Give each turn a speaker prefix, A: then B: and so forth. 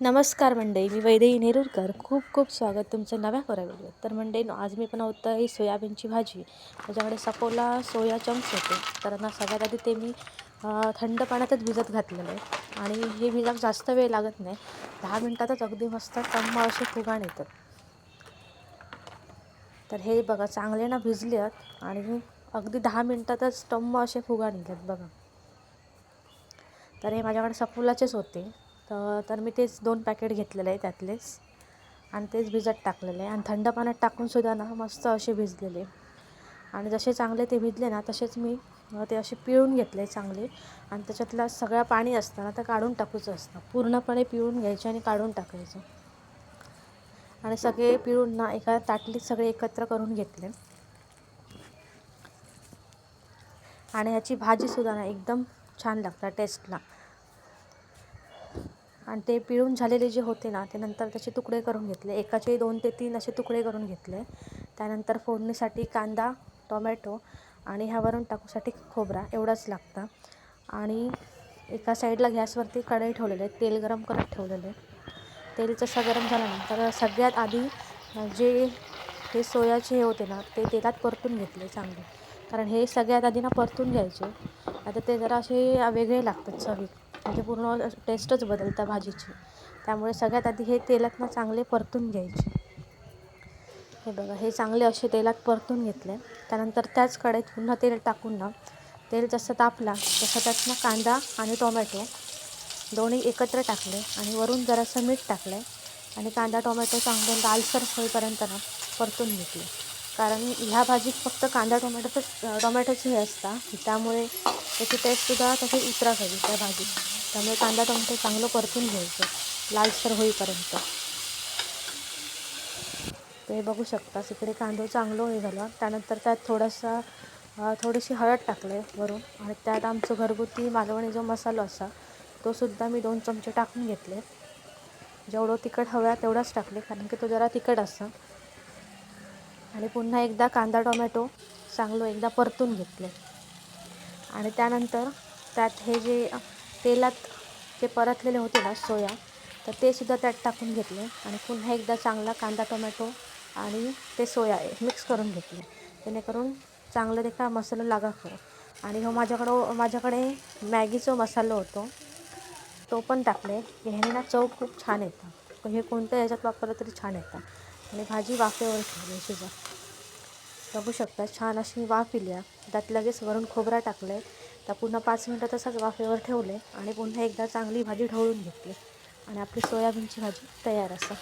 A: नमस्कार मंडळी, मी वैदेही नेरुरकर. खूप खूप स्वागत तुमचं नव्या व्हिडिओ. तर मंडळी, आज मी बनवत आहे सोयाबीनची भाजी. माझ्याकडे सफोला सोया चंक्स होते. तर ना सगळ्यात आधी ते मी थंड पाण्यातच भिजत घातलेलं आहे. आणि हे भिजत जास्त वेळ लागत नाही, 10 मिनटातच अगदी मस्त टम्म असे फुगाण येतात. तर हे बघा, चांगले ना भिजले आहेत आणि अगदी 10 मिनटातच टम्म असे फुगाण येतात बघा. तर हे माझ्याकडे सफोलाचेच होते. तर मी तेच 2 पॅकेट घेतलेले आहे त्यातलेच, आणि तेच भिजत टाकलेले आहे. आणि थंड पाण्यात टाकूनसुद्धा ना मस्त असे भिजलेले. आणि जसे चांगले ते भिजले ना, तसेच मी ते असे पिळून घेतले चांगले. आणि त्याच्यातलं सगळं पाणी असतं ना, ते काढून टाकायचं असतं. पूर्णपणे पिळून घ्यायचे आणि काढून टाकायचं. आणि सगळे पिळून ना एका ताटलीत सगळे एकत्र करून घेतले. आणि ह्याची भाजीसुद्धा ना एकदम छान लागतात टेस्टला. आणि ते पिळून झालेले जे होते ना, ते नंतर त्याचे तुकडे करून घेतले. एकाचे 2 ते 3 असे तुकडे करून घेतले. त्यानंतर फोडणीसाठी कांदा, टोमॅटो आणि ह्यावरून टाकूसाठी खोबरा एवढंच लागतं. आणि एका साईडला गॅसवरती कढई ठेवलेले, तेल गरम करत ठेवलेले. तेल जसं गरम झाल्यानंतर सगळ्यात आधी जे हे सोयाचे हे होते ना, ते तेलात परतून घेतले चांगले. कारण हे सगळ्यात आधी ना परतून घ्यायचे. आता ते जरा असे वेगळे लागतात चवीत, म्हणजे पूर्ण टेस्टच बदलतं भाजीची. त्यामुळे सगळ्यात आधी हे तेलात ना चांगले परतून घ्यायचे. हे बघा, हे चांगले असे तेलात परतून घेतले. त्यानंतर त्याच कढईत पुन्हा तेल टाकून ना, तेल जसं तापला तसं त्यात ना कांदा आणि टोमॅटो दोन्ही एकत्र टाकले. आणि वरून जरासं मीठ टाकलं. आणि कांदा टोमॅटो चांगले लालसर होईपर्यंत ना परतून घेतले. कारण ह्या भाजीत फक्त कांदा टोमॅटोचे हे असतं, त्यामुळे त्याची टेस्टसुद्धा तशी उतरत हवी त्या भाजीत. त्यामुळे कांदा टोमॅटो चांगलं परतून घ्यायचं लालसर होईपर्यंत. ते बघू शकता, इकडे कांदा चांगलं हे झालं. त्यानंतर त्यात थोडीशी हळद टाकले वरून. आणि त्यात आमचं घरगुती मालवणी जो मसाला असा, तो सुद्धा मी 2 चमचे टाकून घेतले. जेवढं तिखट हव्या तेवढाच टाकले, कारण की तो जरा तिखट असतं. आणि पुन्हा एकदा कांदा टोमॅटो चांगलं एकदा परतून घेतले. आणि त्यानंतर त्यात हे जे तेलात ते परतलेले होते ना सोया, तर ते सुद्धा त्यात टाकून घेतले. आणि पुन्हा एकदा चांगला कांदा टोमॅटो आणि ते सोया मिक्स करून घेतले, जेणेकरून चांगलं ते का मसाला लागा खरं. आणि हो माझ्याकडे मॅगीचा मसाला होतो, तो पण टाकले. ह्याने ना चव खूप छान येतं. हे कोणत्या ह्याच्यात वापरलं तरी छान येतं. आणि भाजी वाफेवर ठेवली शिजा. बघू शकता, छान अशी वाफ इली. त्यात लगेच वरून खोबरा टाकले. तर पुन्हा 5 मिनटं तसंच वाफेवर ठेवले. आणि पुन्हा एकदा चांगली भाजी ढवळून घेतली. आणि आपली सोयाबीनची भाजी तयार असं.